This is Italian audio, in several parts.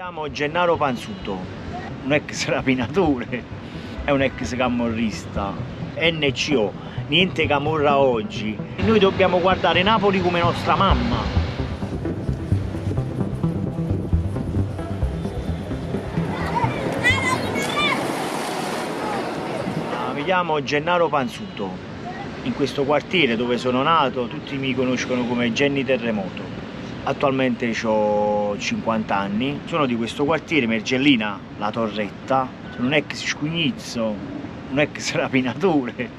chiamo Gennaro Panzuto, un ex rapinatore e un ex camorrista. NCO, niente camorra oggi. Noi dobbiamo guardare Napoli come nostra mamma. Mi chiamo Gennaro Panzuto. In questo quartiere dove sono nato tutti mi conoscono come Genny Terremoto. Attualmente ho 50 anni, sono di questo quartiere, Mergellina, La Torretta, sono un ex scugnizzo, un ex rapinatore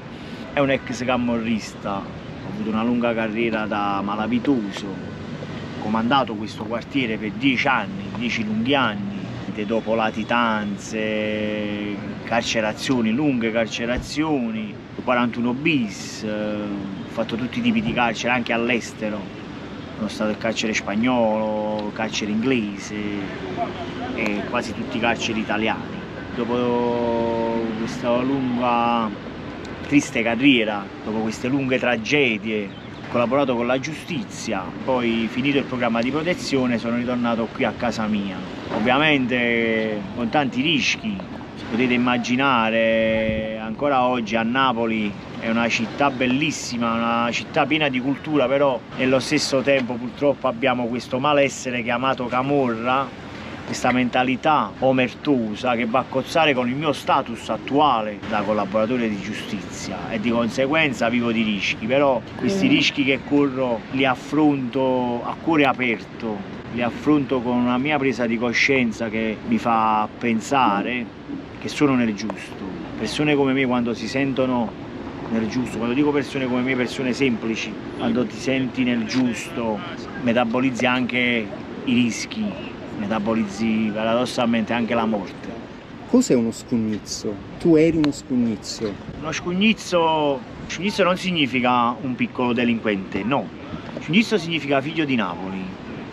e un ex camorrista. Ho avuto una lunga carriera da malavitoso, ho comandato questo quartiere per 10 anni, 10 lunghi anni, dopo latitanze, carcerazioni, lunghe carcerazioni, 41 bis, ho fatto tutti i tipi di carcere anche all'estero. Sono stato il carcere spagnolo, il carcere inglese e quasi tutti i carceri italiani. Dopo questa lunga, triste carriera, dopo queste lunghe tragedie, ho collaborato con la giustizia, poi finito il programma di protezione sono ritornato qui a casa mia. Ovviamente con tanti rischi, potete immaginare, ancora oggi a Napoli è una città bellissima, una città piena di cultura, però nello stesso tempo purtroppo abbiamo questo malessere chiamato camorra, questa mentalità omertosa che va a cozzare con il mio status attuale da collaboratore di giustizia e di conseguenza vivo di rischi, però questi rischi che corro li affronto a cuore aperto, li affronto con una mia presa di coscienza che mi fa pensare che sono nel giusto. Persone come me quando si sentono nel giusto, quando dico persone come me, persone semplici, quando ti senti nel giusto metabolizzi anche i rischi, metabolizzi paradossalmente anche la morte. Cos'è uno scugnizzo? Tu eri uno scugnizzo. Uno scugnizzo non significa un piccolo delinquente, no. Scugnizzo significa figlio di Napoli,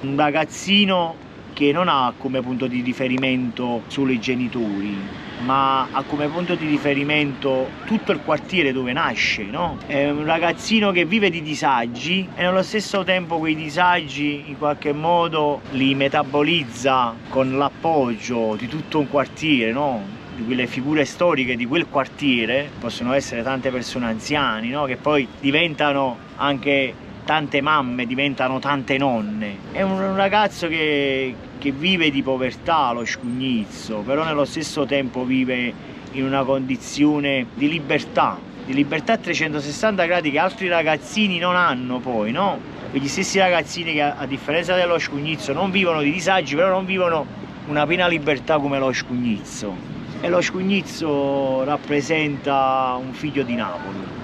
un ragazzino che non ha come punto di riferimento solo i genitori, ma ha come punto di riferimento tutto il quartiere dove nasce, no? È un ragazzino che vive di disagi e nello stesso tempo quei disagi in qualche modo li metabolizza con l'appoggio di tutto un quartiere, no? Di quelle figure storiche di quel quartiere, possono essere tante persone anziane, no? Che poi diventano anche tante mamme, diventano tante nonne. È un ragazzo che vive di povertà, lo scugnizzo, però nello stesso tempo vive in una condizione di libertà a 360 gradi che altri ragazzini non hanno poi, no? Quegli stessi ragazzini che a differenza dello scugnizzo non vivono di disagi, però non vivono una piena libertà come lo scugnizzo. E lo scugnizzo rappresenta un figlio di Napoli.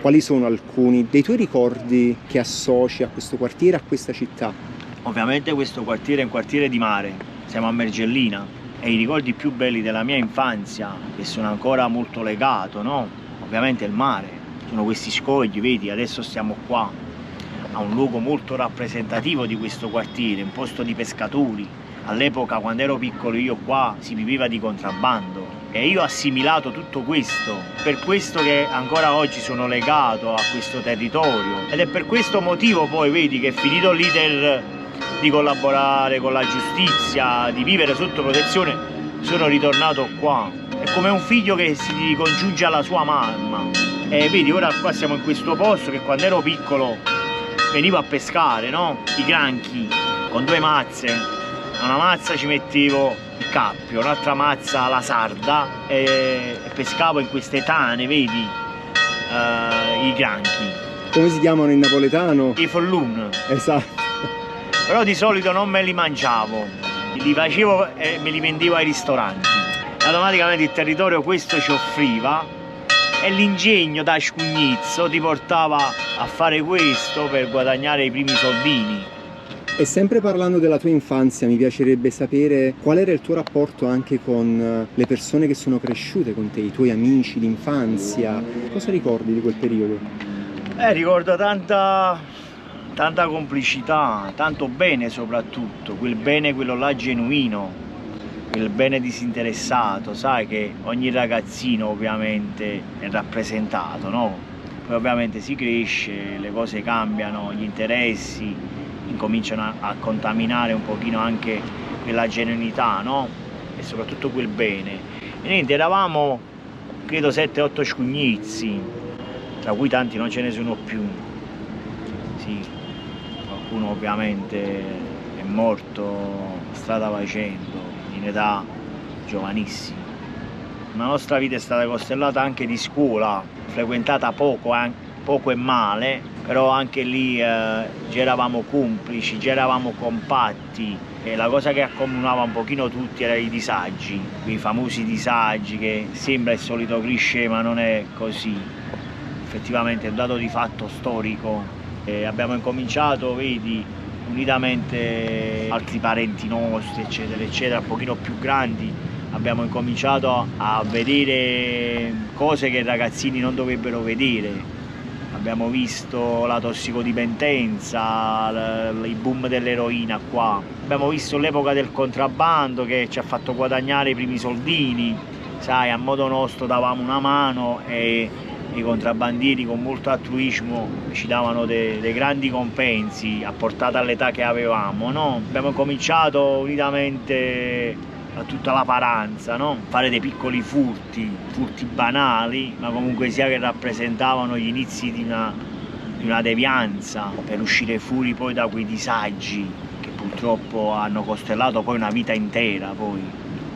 Quali sono alcuni dei tuoi ricordi che associ a questo quartiere, a questa città? Ovviamente questo quartiere è un quartiere di mare, siamo a Mergellina e i ricordi più belli della mia infanzia, che sono ancora molto legato, no? Ovviamente il mare, sono questi scogli, vedi, adesso stiamo qua, a un luogo molto rappresentativo di questo quartiere, un posto di pescatori. All'epoca, quando ero piccolo, io qua si viveva di contrabbando e io ho assimilato tutto questo, per questo che ancora oggi sono legato a questo territorio ed è per questo motivo poi vedi che finito l'iter di collaborare con la giustizia, di vivere sotto protezione, sono ritornato qua. È come un figlio che si ricongiunge alla sua mamma. E vedi, ora qua siamo in questo posto che quando ero piccolo venivo a pescare, no? I granchi con 2 mazze. A una mazza ci mettevo il cappio, un'altra mazza la sarda e pescavo in queste tane, vedi, i granchi. Come si chiamano in napoletano? I follun. Esatto. Però di solito non me li mangiavo, li facevo e me li vendevo ai ristoranti. Automaticamente il territorio questo ci offriva e l'ingegno da scugnizzo ti portava a fare questo per guadagnare i primi soldini. E sempre parlando della tua infanzia, mi piacerebbe sapere qual era il tuo rapporto anche con le persone che sono cresciute con te, i tuoi amici d'infanzia. Cosa ricordi di quel periodo? Ricordo tanta complicità, tanto bene soprattutto, quel bene quello là genuino, quel bene disinteressato, sai che ogni ragazzino ovviamente è rappresentato, no? Poi ovviamente si cresce, le cose cambiano, gli interessi incominciano a contaminare un pochino anche quella genuinità, no? E soprattutto quel bene. E niente, eravamo credo 7-8 scugnizzi, tra cui tanti non ce ne sono più. Sì, qualcuno ovviamente è morto strada facendo, in età giovanissima. La nostra vita è stata costellata anche di scuola, frequentata poco e male, però anche lì già eravamo complici, già eravamo compatti, e la cosa che accomunava un pochino tutti erano i disagi, quei famosi disagi che sembra il solito cliché ma non è così, effettivamente è un dato di fatto storico. Abbiamo incominciato, vedi, unitamente altri parenti nostri eccetera eccetera, un pochino più grandi, abbiamo incominciato a vedere cose che i ragazzini non dovrebbero vedere. Abbiamo visto la tossicodipendenza, il boom dell'eroina qua. Abbiamo visto l'epoca del contrabbando che ci ha fatto guadagnare i primi soldini. Sai, a modo nostro davamo una mano e i contrabbandieri con molto altruismo ci davano dei grandi compensi a portata all'età che avevamo, no? Abbiamo cominciato unitamente a tutta la paranza, no? Fare dei piccoli furti banali, ma comunque sia che rappresentavano gli inizi di una devianza per uscire fuori poi da quei disagi che purtroppo hanno costellato poi una vita intera. Poi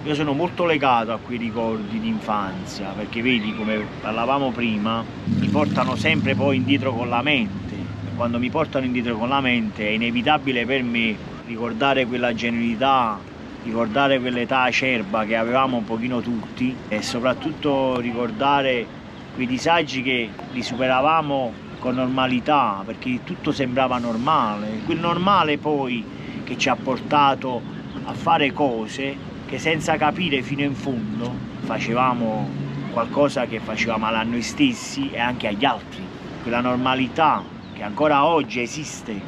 io sono molto legato a quei ricordi di infanzia, perché vedi, come parlavamo prima, mi portano sempre poi indietro con la mente. Quando mi portano indietro con la mente è inevitabile per me ricordare quella genuinità, ricordare quell'età acerba che avevamo un pochino tutti, e soprattutto ricordare quei disagi che li superavamo con normalità, perché tutto sembrava normale, quel normale poi che ci ha portato a fare cose che senza capire fino in fondo facevamo qualcosa che faceva male a noi stessi e anche agli altri. Quella normalità che ancora oggi esiste,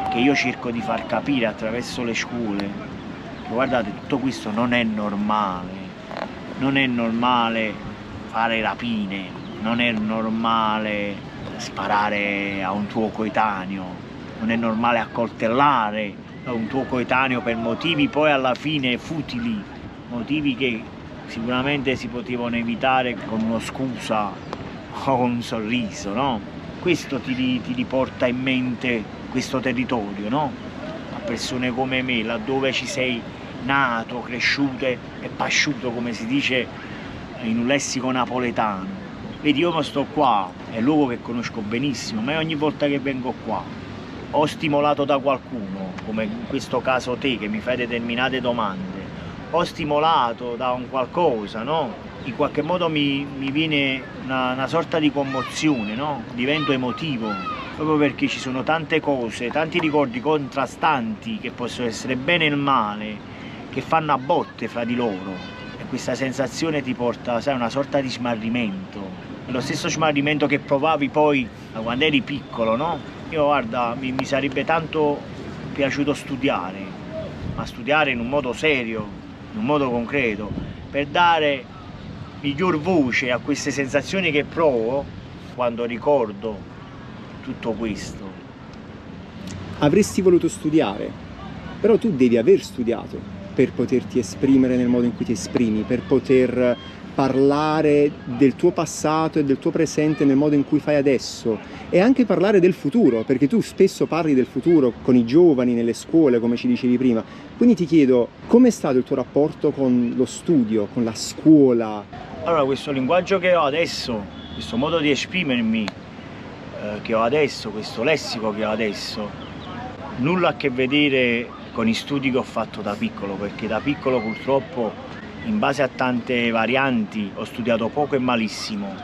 che io cerco di far capire attraverso le scuole. Guardate, tutto questo non è normale fare rapine, non è normale sparare a un tuo coetaneo, non è normale accoltellare a un tuo coetaneo per motivi poi alla fine futili, motivi che sicuramente si potevano evitare con una scusa o un sorriso, no? Questo ti riporta in mente questo territorio, no? A persone come me, laddove ci sei nato, cresciuto e pasciuto, come si dice in un lessico napoletano. Vedi, io sto qua, è un luogo che conosco benissimo, ma ogni volta che vengo qua o stimolato da qualcuno, come in questo caso te che mi fai determinate domande, o stimolato da un qualcosa, no? In qualche modo mi viene una sorta di commozione, no? Divento emotivo, proprio perché ci sono tante cose, tanti ricordi contrastanti che possono essere bene e il male, che fanno a botte fra di loro, e questa sensazione ti porta, sai, una sorta di smarrimento, lo stesso smarrimento che provavi poi quando eri piccolo, no? Io guarda, mi sarebbe tanto piaciuto studiare, ma studiare in un modo serio, in un modo concreto, per dare miglior voce a queste sensazioni che provo quando ricordo tutto questo. Avresti voluto studiare, però tu devi aver studiato per poterti esprimere nel modo in cui ti esprimi, per poter parlare del tuo passato e del tuo presente nel modo in cui fai adesso, e anche parlare del futuro, perché tu spesso parli del futuro con i giovani nelle scuole, come ci dicevi prima. Quindi ti chiedo, com'è stato il tuo rapporto con lo studio, con la scuola? Allora, questo linguaggio che ho adesso, questo modo di esprimermi che ho adesso, questo lessico che ho adesso, nulla a che vedere con i studi che ho fatto da piccolo, perché da piccolo purtroppo, in base a tante varianti, ho studiato poco e malissimo.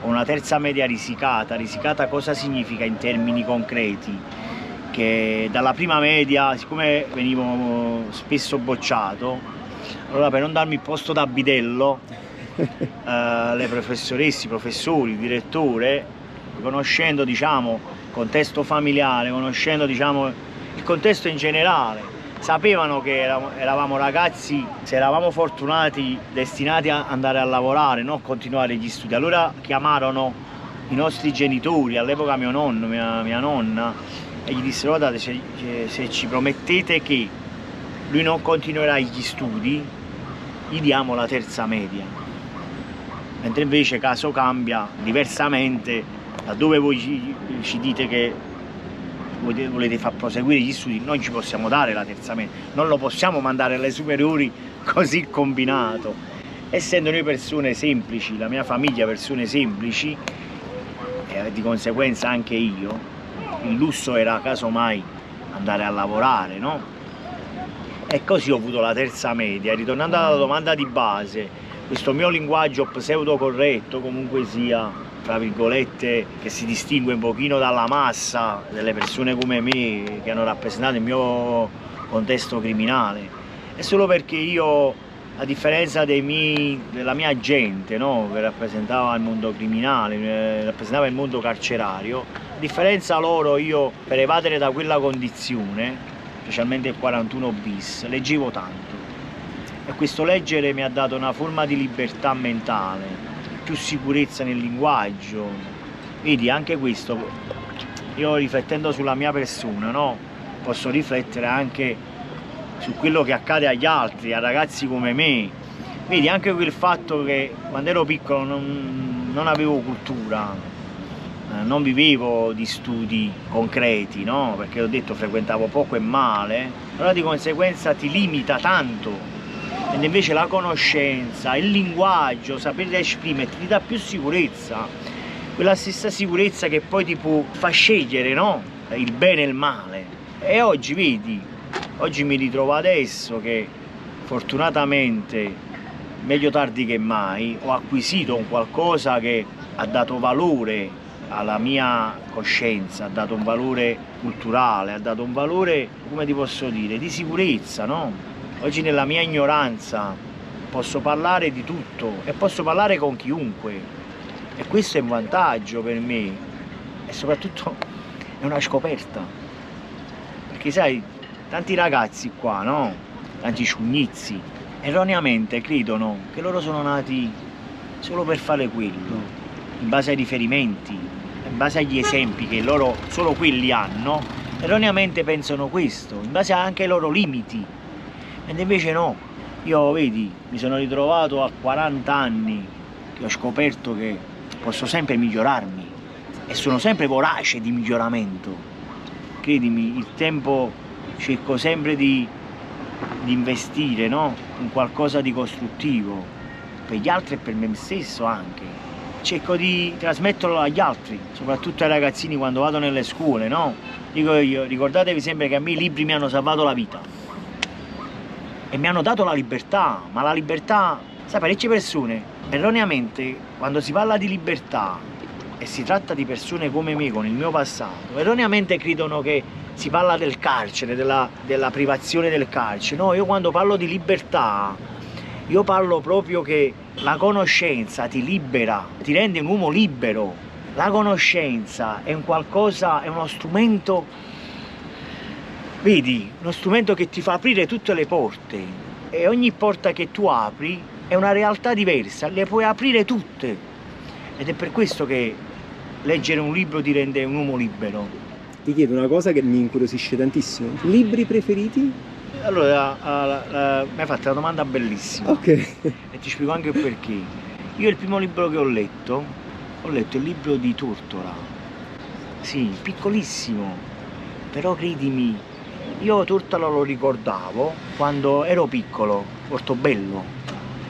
Ho una terza media risicata. Risicata cosa significa in termini concreti? Che dalla prima media, siccome venivo spesso bocciato, allora per non darmi il posto da bidello, le professoresse, i professori, il direttore, conoscendo, diciamo, il contesto familiare, conoscendo, diciamo, il contesto in generale, sapevano che eravamo ragazzi, se eravamo fortunati, destinati a andare a lavorare, non a continuare gli studi. Allora chiamarono i nostri genitori, all'epoca mio nonno, mia nonna, e gli dissero: guardate, se ci promettete che lui non continuerà gli studi, gli diamo la terza media. Mentre invece caso cambia, diversamente, laddove voi ci dite che volete far proseguire gli studi, non ci possiamo dare la terza media, non lo possiamo mandare alle superiori così combinato. Essendo noi persone semplici, la mia famiglia persone semplici, e di conseguenza anche io, il lusso era casomai andare a lavorare, no? E così ho avuto la terza media. Ritornando alla domanda di base, questo mio linguaggio pseudo corretto, comunque sia, tra virgolette, che si distingue un pochino dalla massa delle persone come me che hanno rappresentato il mio contesto criminale, è solo perché io, a differenza della mia gente, no, che rappresentava il mondo criminale, rappresentava il mondo carcerario, a differenza loro, io per evadere da quella condizione, specialmente il 41 bis, leggevo tanto, e questo leggere mi ha dato una forma di libertà mentale, più sicurezza nel linguaggio. Vedi, anche questo, io riflettendo sulla mia persona, no, posso riflettere anche su quello che accade agli altri, a ragazzi come me. Vedi, anche quel fatto che quando ero piccolo non avevo cultura, non vivevo di studi concreti, no? Perché ho detto frequentavo poco e male, allora di conseguenza ti limita tanto, ed invece la conoscenza, il linguaggio, sapere esprimerti ti dà più sicurezza, quella stessa sicurezza che poi ti fa scegliere, no? Il bene e il male. E oggi vedi, oggi mi ritrovo adesso che fortunatamente, meglio tardi che mai, ho acquisito un qualcosa che ha dato valore alla mia coscienza, ha dato un valore culturale, ha dato un valore, come ti posso dire, di sicurezza, no? Oggi nella mia ignoranza posso parlare di tutto e posso parlare con chiunque, e questo è un vantaggio per me, e soprattutto è una scoperta, perché sai, tanti ragazzi qua, no? Tanti sciugnizzi, erroneamente credono che loro sono nati solo per fare quello, in base ai riferimenti, in base agli esempi che loro solo quelli hanno, erroneamente pensano questo, in base anche ai loro limiti. Ed invece no, io vedi, mi sono ritrovato a 40 anni che ho scoperto che posso sempre migliorarmi e sono sempre vorace di miglioramento. Credimi, il tempo cerco sempre di investire, no? In qualcosa di costruttivo, per gli altri e per me stesso anche. Cerco di trasmetterlo agli altri, soprattutto ai ragazzini quando vado nelle scuole, no? Dico io, ricordatevi sempre che a me i libri mi hanno salvato la vita e mi hanno dato la libertà, ma la libertà, sai, parecchie persone, erroneamente, quando si parla di libertà e si tratta di persone come me, con il mio passato, erroneamente credono che si parla del carcere, della privazione del carcere. No, io quando parlo di libertà, io parlo proprio che la conoscenza ti libera, ti rende un uomo libero. La conoscenza è un qualcosa, è uno strumento, vedi, uno strumento che ti fa aprire tutte le porte, e ogni porta che tu apri è una realtà diversa, le puoi aprire tutte, ed è per questo che leggere un libro ti rende un uomo libero. Ti chiedo una cosa che mi incuriosisce tantissimo. Libri preferiti? Allora, mi hai fatto una domanda bellissima. Ok. E ti spiego anche perché. Io il primo libro che ho letto il libro di Tortora. Sì, piccolissimo, però credimi, io Tortora lo ricordavo quando ero piccolo, Portobello,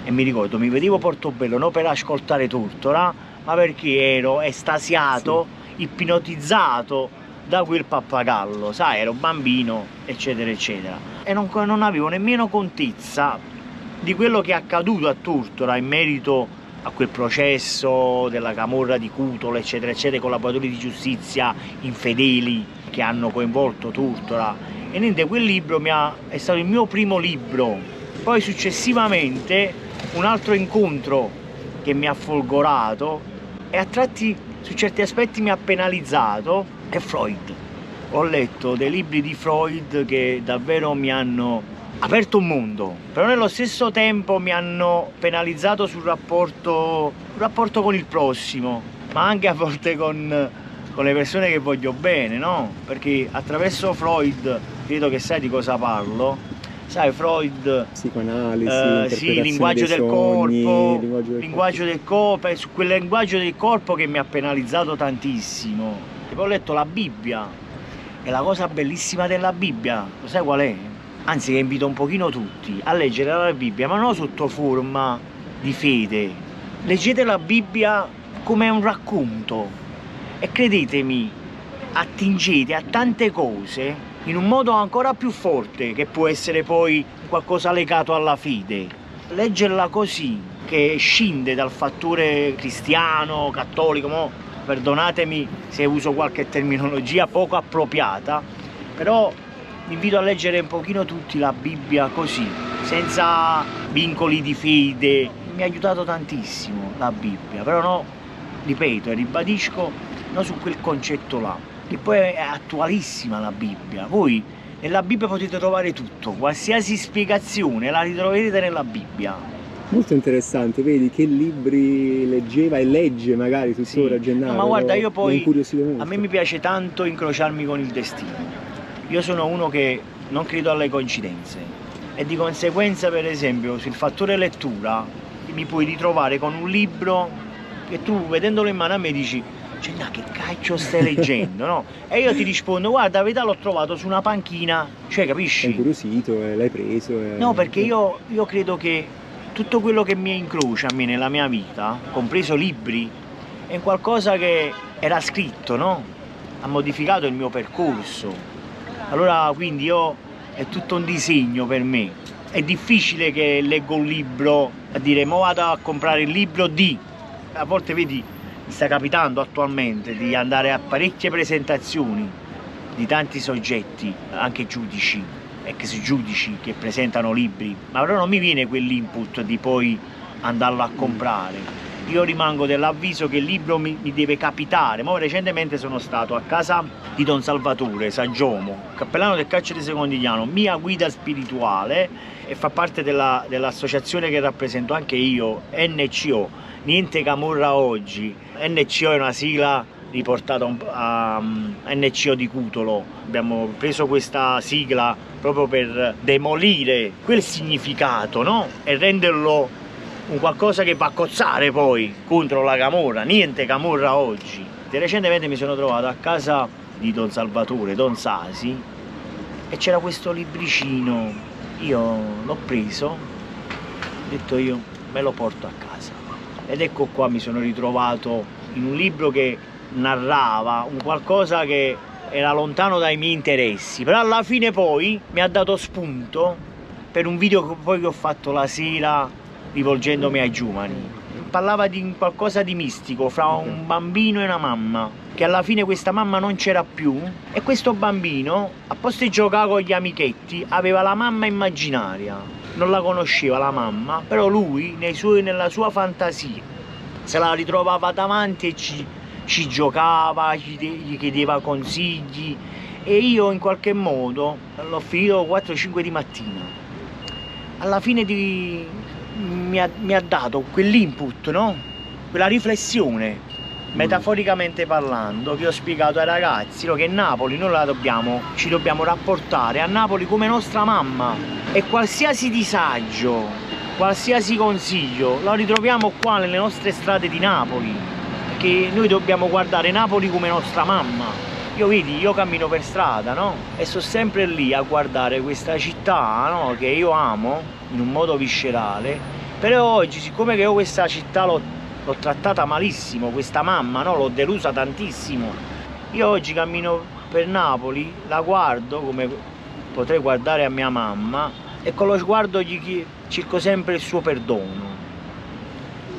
e mi ricordo, mi vedevo Portobello non per ascoltare Tortora, ma perché ero estasiato, sì, ipnotizzato da quel pappagallo, sai, ero bambino, eccetera, eccetera. E non avevo nemmeno contezza di quello che è accaduto a Tortora in merito a quel processo della camorra di Cutolo, eccetera, eccetera, collaboratori di giustizia infedeli che hanno coinvolto Tortora. E niente, quel libro è stato il mio primo libro. Poi successivamente un altro incontro che mi ha folgorato e a tratti su certi aspetti mi ha penalizzato è Freud. Ho letto dei libri di Freud che davvero mi hanno aperto un mondo, però nello stesso tempo mi hanno penalizzato sul rapporto con il prossimo, ma anche a volte con le persone che voglio bene, no? Perché attraverso Freud, credo che sai di cosa parlo, sai, Freud, psicoanalisi, sì, linguaggio del corpo, linguaggio del corpo, è su quel linguaggio del corpo che mi ha penalizzato tantissimo. E poi ho letto la Bibbia, e la cosa bellissima della Bibbia, lo sai qual è? Anzi, che invito un pochino tutti a leggere la Bibbia, ma non sotto forma di fede. Leggete la Bibbia come un racconto e credetemi, attingete a tante cose in un modo ancora più forte, che può essere poi qualcosa legato alla fede. Leggerla così, che scinde dal fattore cristiano, cattolico, perdonatemi se uso qualche terminologia poco appropriata, però vi invito a leggere un pochino tutti la Bibbia così, senza vincoli di fede. Mi ha aiutato tantissimo la Bibbia, però no, ripeto e ribadisco, non su quel concetto là, che poi è attualissima la Bibbia. Voi nella Bibbia potete trovare tutto, qualsiasi spiegazione la ritroverete nella Bibbia. Molto interessante, vedi che libri leggeva e legge magari tuttora, Sì. Gennaro. No, ma guarda, io poi, molto. a me mi piace tanto incrociarmi con il destino. Io sono uno che non credo alle coincidenze e di conseguenza, per esempio, sul fattore lettura mi puoi ritrovare con un libro che tu, vedendolo in mano a me, dici: cioè, no, che cacchio stai leggendo, no? E io ti rispondo: guarda, la verità l'ho trovato su una panchina, cioè, capisci? Sei incuriosito, l'hai preso. No, perché io credo che tutto quello che mi incrocia a me nella mia vita, compreso libri, è qualcosa che era scritto, no? Ha modificato il mio percorso. Allora, quindi è tutto un disegno per me. È difficile che leggo un libro a dire: mo vado a comprare il libro di... A volte, vedi, mi sta capitando attualmente di andare a parecchie presentazioni di tanti soggetti, anche giudici, ex giudici che presentano libri, ma però non mi viene quell'input di poi andarlo a comprare. Io rimango dell'avviso che il libro mi deve capitare. Mo recentemente sono stato a casa di Don Salvatore Saggiomo, cappellano del carcere secondigliano, mia guida spirituale, e fa parte dell'associazione che rappresento anche io, NCO, Niente Camorra Oggi. NCO è una sigla riportata a NCO di Cutolo. Abbiamo preso questa sigla proprio per demolire quel significato, no? E renderlo un qualcosa che va a cozzare poi contro la camorra. Niente camorra oggi. E recentemente mi sono trovato a casa di Don Salvatore, Don Sasi, e c'era questo libricino. Io l'ho preso, ho detto io me lo porto a casa, ed ecco qua mi sono ritrovato in un libro che narrava un qualcosa che era lontano dai miei interessi, però alla fine poi mi ha dato spunto per un video che poi ho fatto la sera rivolgendomi ai giovani. Parlava di qualcosa di mistico fra un bambino e una mamma, che alla fine questa mamma non c'era più, e questo bambino, a posto di giocare con gli amichetti, aveva la mamma immaginaria, non la conosceva la mamma, però lui nella sua fantasia se la ritrovava davanti e ci giocava, gli chiedeva consigli, e io in qualche modo l'ho finito 4-5 di mattina. Alla fine mi ha dato quell'input, no? Quella riflessione, metaforicamente parlando, che ho spiegato ai ragazzi, no? Che Napoli noi ci dobbiamo rapportare a Napoli come nostra mamma, e qualsiasi disagio, qualsiasi consiglio lo ritroviamo qua nelle nostre strade di Napoli, perché noi dobbiamo guardare Napoli come nostra mamma. Io cammino per strada, no? E sto sempre lì a guardare questa città, no? Che io amo in un modo viscerale, però oggi, siccome che io questa città l'ho trattata malissimo, questa mamma, no? L'ho delusa tantissimo. Io oggi cammino per Napoli, la guardo come potrei guardare a mia mamma, e con lo sguardo cerco sempre il suo perdono,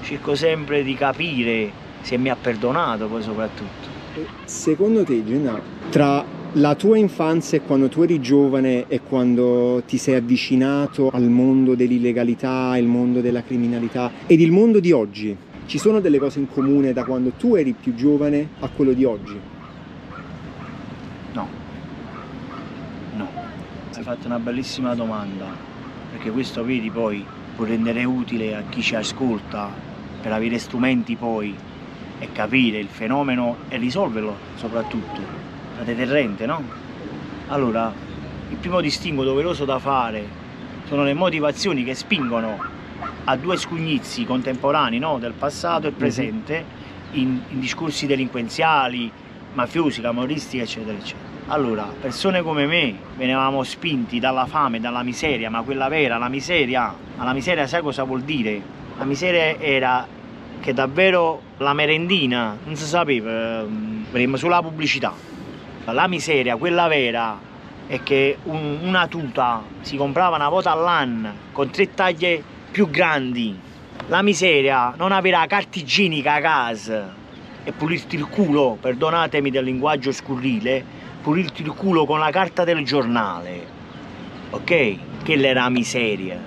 cerco sempre di capire se mi ha perdonato, poi soprattutto. Secondo te, Gennaro, tra la tua infanzia e quando tu eri giovane e quando ti sei avvicinato al mondo dell'illegalità, il mondo della criminalità ed il mondo di oggi, ci sono delle cose in comune da quando tu eri più giovane a quello di oggi? No. Hai fatto una bellissima domanda, perché questo, vedi, poi può rendere utile a chi ci ascolta per avere strumenti poi e capire il fenomeno e risolverlo, soprattutto da deterrente, no? Allora, il primo distinguo doveroso da fare sono le motivazioni che spingono a due scugnizi contemporanei, no? Del passato e presente, in discorsi delinquenziali, mafiosi, camorristici, eccetera, eccetera. Allora, persone come me venivamo spinti dalla fame, dalla miseria, ma quella vera, la miseria sai cosa vuol dire? La miseria era che davvero la merendina non si sapeva, vedevamo solo la pubblicità. La miseria, quella vera, è che una tuta si comprava una volta all'anno con 3 taglie più grandi. La miseria, non avere la carta igienica a casa e pulirti il culo, perdonatemi del linguaggio scurrile, pulirti il culo con la carta del giornale, ok? Quella era la miseria.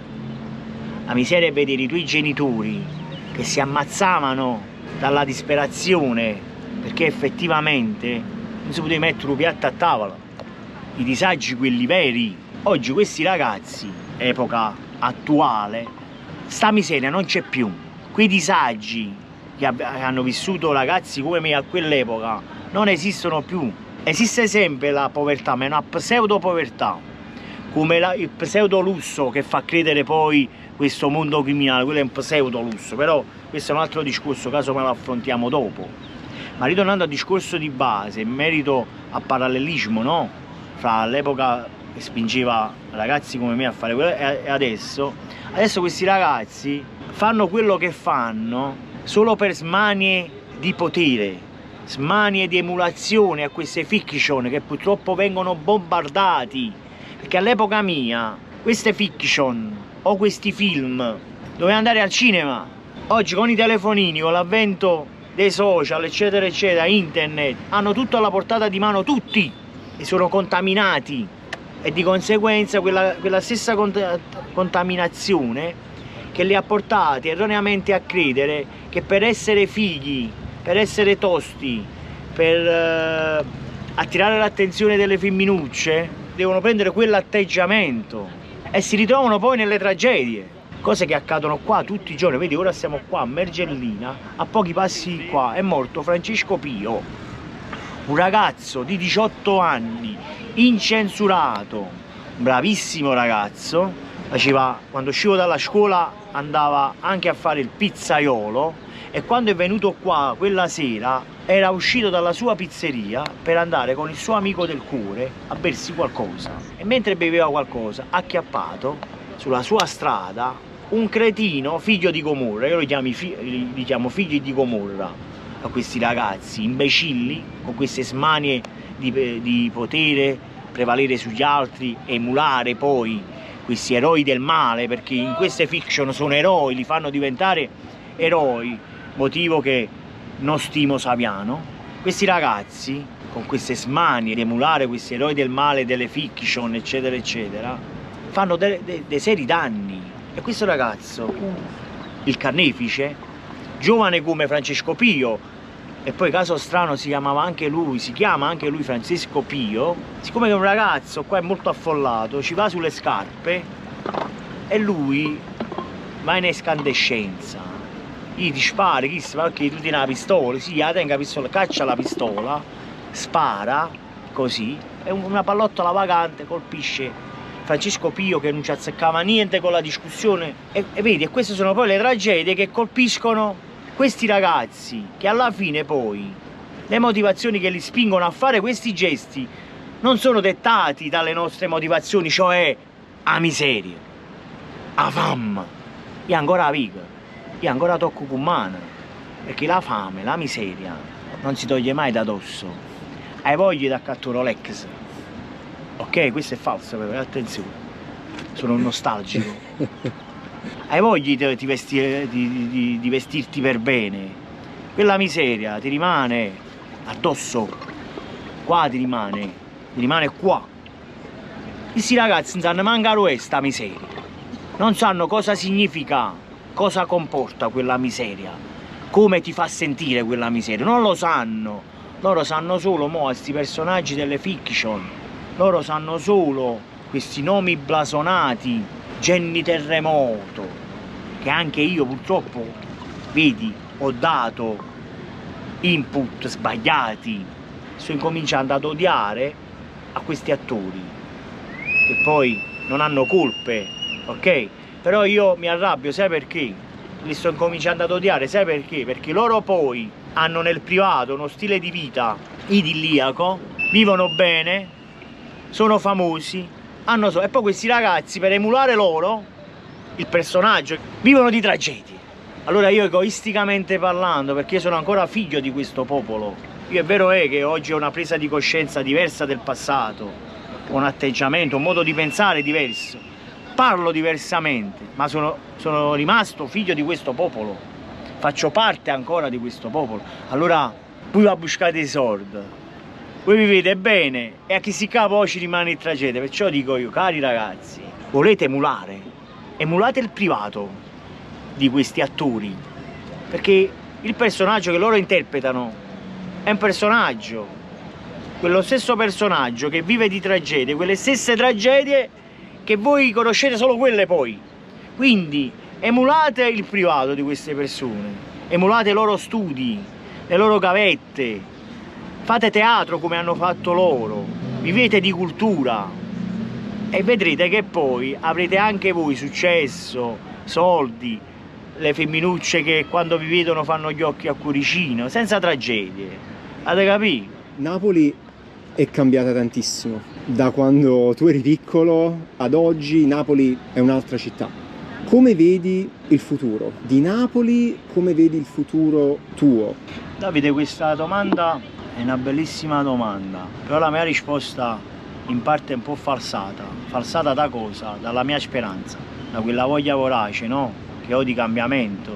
La miseria è vedere i tuoi genitori che si ammazzavano dalla disperazione perché effettivamente non si poteva mettere un piatto a tavola. I disagi, quelli veri. Oggi questi ragazzi, epoca attuale, sta miseria non c'è più. Quei disagi che hanno vissuto ragazzi come me a quell'epoca non esistono più. Esiste sempre la povertà, ma è una pseudo povertà, come il pseudo lusso che fa credere poi questo mondo criminale. Quello è un pseudo lusso, però questo è un altro discorso, caso me lo affrontiamo dopo. Ma ritornando al discorso di base, in merito al parallelismo, no? Fra l'epoca che spingeva ragazzi come me a fare quello e adesso questi ragazzi fanno quello che fanno solo per smanie di potere, smanie di emulazione a queste fiction che purtroppo vengono bombardati, perché all'epoca mia queste fiction o questi film dovevano andare al cinema. Oggi con i telefonini, con l'avvento dei social, eccetera eccetera, internet, hanno tutto alla portata di mano tutti e sono contaminati, e di conseguenza quella stessa contaminazione che li ha portati erroneamente a credere che per essere fighi, per essere tosti, per attirare l'attenzione delle femminucce devono prendere quell'atteggiamento e si ritrovano poi nelle tragedie, cose che accadono qua tutti i giorni. Vedi, ora siamo qua a Mergellina, a pochi passi qua è morto Francesco Pio, un ragazzo di 18 anni, incensurato, bravissimo ragazzo, quando uscivo dalla scuola andava anche a fare il pizzaiolo, e quando è venuto qua quella sera era uscito dalla sua pizzeria per andare con il suo amico del cuore a bersi qualcosa, e mentre beveva qualcosa ha acchiappato sulla sua strada un cretino figlio di Gomorra. Io li chiamo figli di Gomorra a questi ragazzi imbecilli con queste smanie di potere, prevalere sugli altri, emulare poi questi eroi del male, perché in queste fiction sono eroi, li fanno diventare eroi, motivo che non stimo Saviano. Questi ragazzi con queste smanie di emulare questi eroi del male delle fiction, eccetera eccetera, fanno dei seri danni. E questo ragazzo, il carnefice, giovane come Francesco Pio, e poi caso strano si chiama anche lui Francesco Pio, siccome è un ragazzo qua è molto affollato, ci va sulle scarpe e lui va in escandescenza, gli ti spara, chi si fa, ok, tu tieni la pistola, sì, la tenga la pistola, caccia la pistola, spara così, e una pallottola vagante colpisce Francesco Pio che non ci azzeccava niente con la discussione, e vedi, e queste sono poi le tragedie che colpiscono questi ragazzi, che alla fine poi le motivazioni che li spingono a fare questi gesti non sono dettati dalle nostre motivazioni, cioè a miseria, a fame. Io ancora vivo, io ancora tocco con mano, perché la fame, la miseria non si toglie mai da dosso. Hai voglia di accatto Rolex? Ok, questo è falso, però attenzione, sono nostalgico. Hai voglia di vestirti per bene, quella miseria ti rimane addosso, qua ti rimane qua. Questi ragazzi non sanno manca questa miseria, non sanno cosa significa, cosa comporta quella miseria, come ti fa sentire quella miseria, non lo sanno. Loro sanno solo questi personaggi delle fiction, loro sanno solo questi nomi blasonati, Jenny Terremoto, che anche io purtroppo, vedi, ho dato input sbagliati, sto incominciando ad odiare a questi attori che poi non hanno colpe ok? Però io mi arrabbio, sai perché? Li sto cominciando ad odiare, sai perché? Perché loro poi hanno nel privato uno stile di vita idilliaco, vivono bene, sono famosi, e poi questi ragazzi, per emulare loro, il personaggio, vivono di tragedie. Allora io, egoisticamente parlando, perché io sono ancora figlio di questo popolo, io è vero che oggi ho una presa di coscienza diversa del passato, un atteggiamento, un modo di pensare diverso, parlo diversamente, ma sono rimasto figlio di questo popolo, faccio parte ancora di questo popolo. Allora voi va buscate i soldi, voi vivete bene e a chi si capo ci rimane in tragedia. Perciò dico io, cari ragazzi, volete emulare? Emulate il privato di questi attori, perché il personaggio che loro interpretano è un personaggio, quello stesso personaggio che vive di tragedie, quelle stesse tragedie che voi conoscete solo quelle poi. Quindi emulate il privato di queste persone, emulate i loro studi, le loro gavette, fate teatro come hanno fatto loro, vivete di cultura e vedrete che poi avrete anche voi successo, soldi, le femminucce che quando vi vedono fanno gli occhi a cuoricino, senza tragedie. Avete capito? Napoli è cambiata tantissimo. Da quando tu eri piccolo ad oggi Napoli è un'altra città. Come vedi il futuro di Napoli? Come vedi il futuro tuo? Davide, questa domanda è una bellissima domanda, però la mia risposta in parte è un po' falsata. Falsata da cosa? Dalla mia speranza, da quella voglia vorace, no? Che ho di cambiamento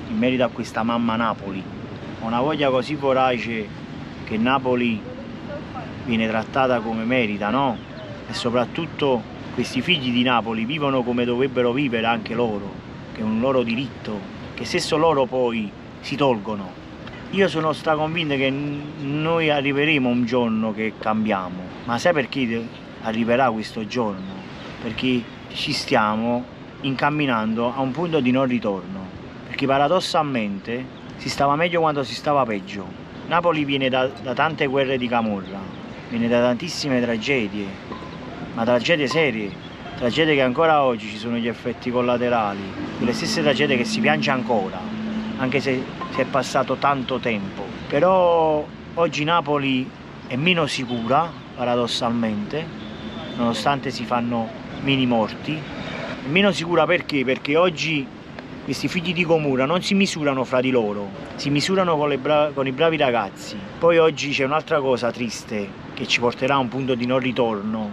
in merito a questa mamma Napoli. Ho una voglia così vorace che Napoli viene trattata come merita, no? E soprattutto questi figli di Napoli vivono come dovrebbero vivere anche loro, che è un loro diritto, che stesso loro poi si tolgono. Io sono straconvinto che noi arriveremo un giorno che cambiamo, ma sai perché arriverà questo giorno? Perché ci stiamo incamminando a un punto di non ritorno, perché paradossalmente si stava meglio quando si stava peggio. Napoli viene da tante guerre di camorra, viene da tantissime tragedie, ma tragedie serie, tragedie che ancora oggi ci sono gli effetti collaterali, quelle stesse tragedie che si piange ancora, anche se è passato tanto tempo. Però oggi Napoli è meno sicura, paradossalmente, nonostante si fanno mini morti. È meno sicura perché? Perché oggi questi figli di Gomorra non si misurano fra di loro, si misurano con i bravi ragazzi. Poi oggi c'è un'altra cosa triste che ci porterà a un punto di non ritorno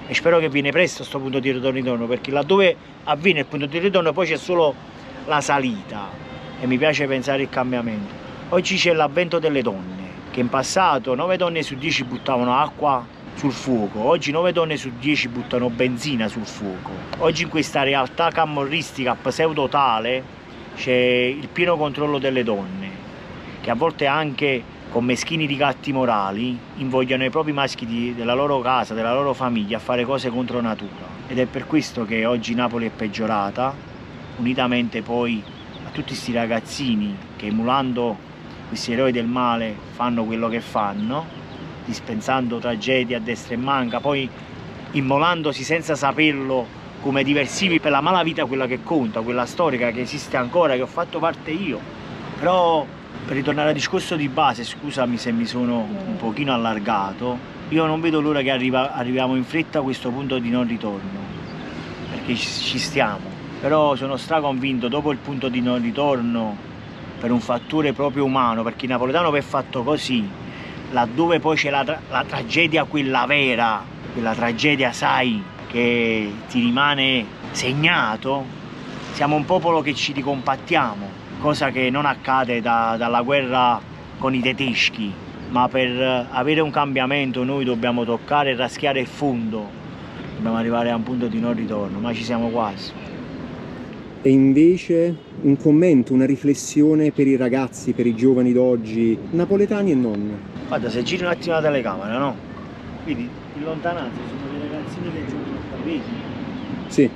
e spero che viene presto questo punto di ritorno, perché laddove avviene il punto di ritorno poi c'è solo la salita e mi piace pensare il cambiamento. Oggi c'è l'avvento delle donne, che in passato 9 donne su 10 buttavano acqua sul fuoco, oggi 9 donne su 10 buttano benzina sul fuoco. Oggi in questa realtà camorristica pseudo-tale c'è il pieno controllo delle donne, che a volte anche con meschini ricatti morali invogliano i propri maschi della loro casa, della loro famiglia a fare cose contro natura. Ed è per questo che oggi Napoli è peggiorata, unitamente poi a tutti questi ragazzini che emulando questi eroi del male fanno quello che fanno, dispensando tragedie a destra e manca, poi immolandosi senza saperlo come diversivi per la malavita, quella che conta, quella storica che esiste ancora, che ho fatto parte io. Però per ritornare al discorso di base, scusami se mi sono un pochino allargato, io non vedo l'ora che arriviamo in fretta a questo punto di non ritorno, perché ci stiamo. Però sono straconvinto, dopo il punto di non ritorno, per un fattore proprio umano, perché il napoletano è fatto così, laddove poi c'è la tragedia quella vera, quella tragedia sai che ti rimane segnato, siamo un popolo che ci ricompattiamo, cosa che non accade dalla guerra con i tedeschi, ma per avere un cambiamento noi dobbiamo toccare e raschiare il fondo, dobbiamo arrivare a un punto di non ritorno, ma ci siamo quasi. E invece un commento, una riflessione per i ragazzi, per i giovani d'oggi, napoletani e non. Guarda, se giri un attimo la telecamera, no? Vedi, in lontananza sono dei ragazzini che giocano a vedi? Sì.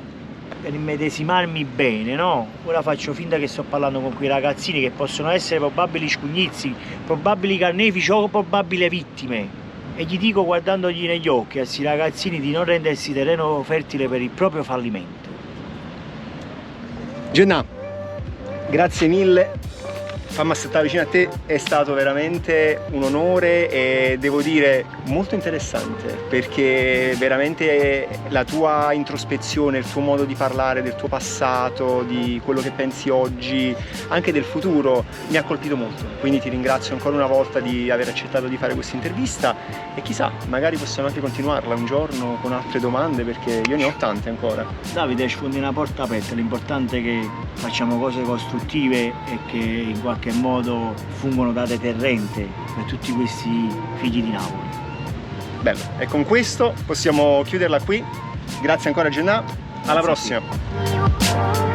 Per immedesimarmi bene, no? Ora faccio finta che sto parlando con quei ragazzini che possono essere probabili scugnizzi, probabili carnefici o probabili vittime. E gli dico, guardandogli negli occhi a questi ragazzini, di non rendersi terreno fertile per il proprio fallimento. Gennà, grazie mille. Fammi aspettare vicino a te, è stato veramente un onore e devo dire molto interessante, perché veramente la tua introspezione, il tuo modo di parlare del tuo passato, di quello che pensi oggi, anche del futuro, mi ha colpito molto. Quindi ti ringrazio ancora una volta di aver accettato di fare questa intervista e chissà, magari possiamo anche continuarla un giorno con altre domande, perché io ne ho tante ancora. Davide, sfondi una porta aperta, l'importante è che facciamo cose costruttive e che in qualche modo fungono da deterrente per tutti questi figli di Napoli. Bello, e con questo possiamo chiuderla qui. Grazie ancora Gennà, alla Grazie a te. prossima.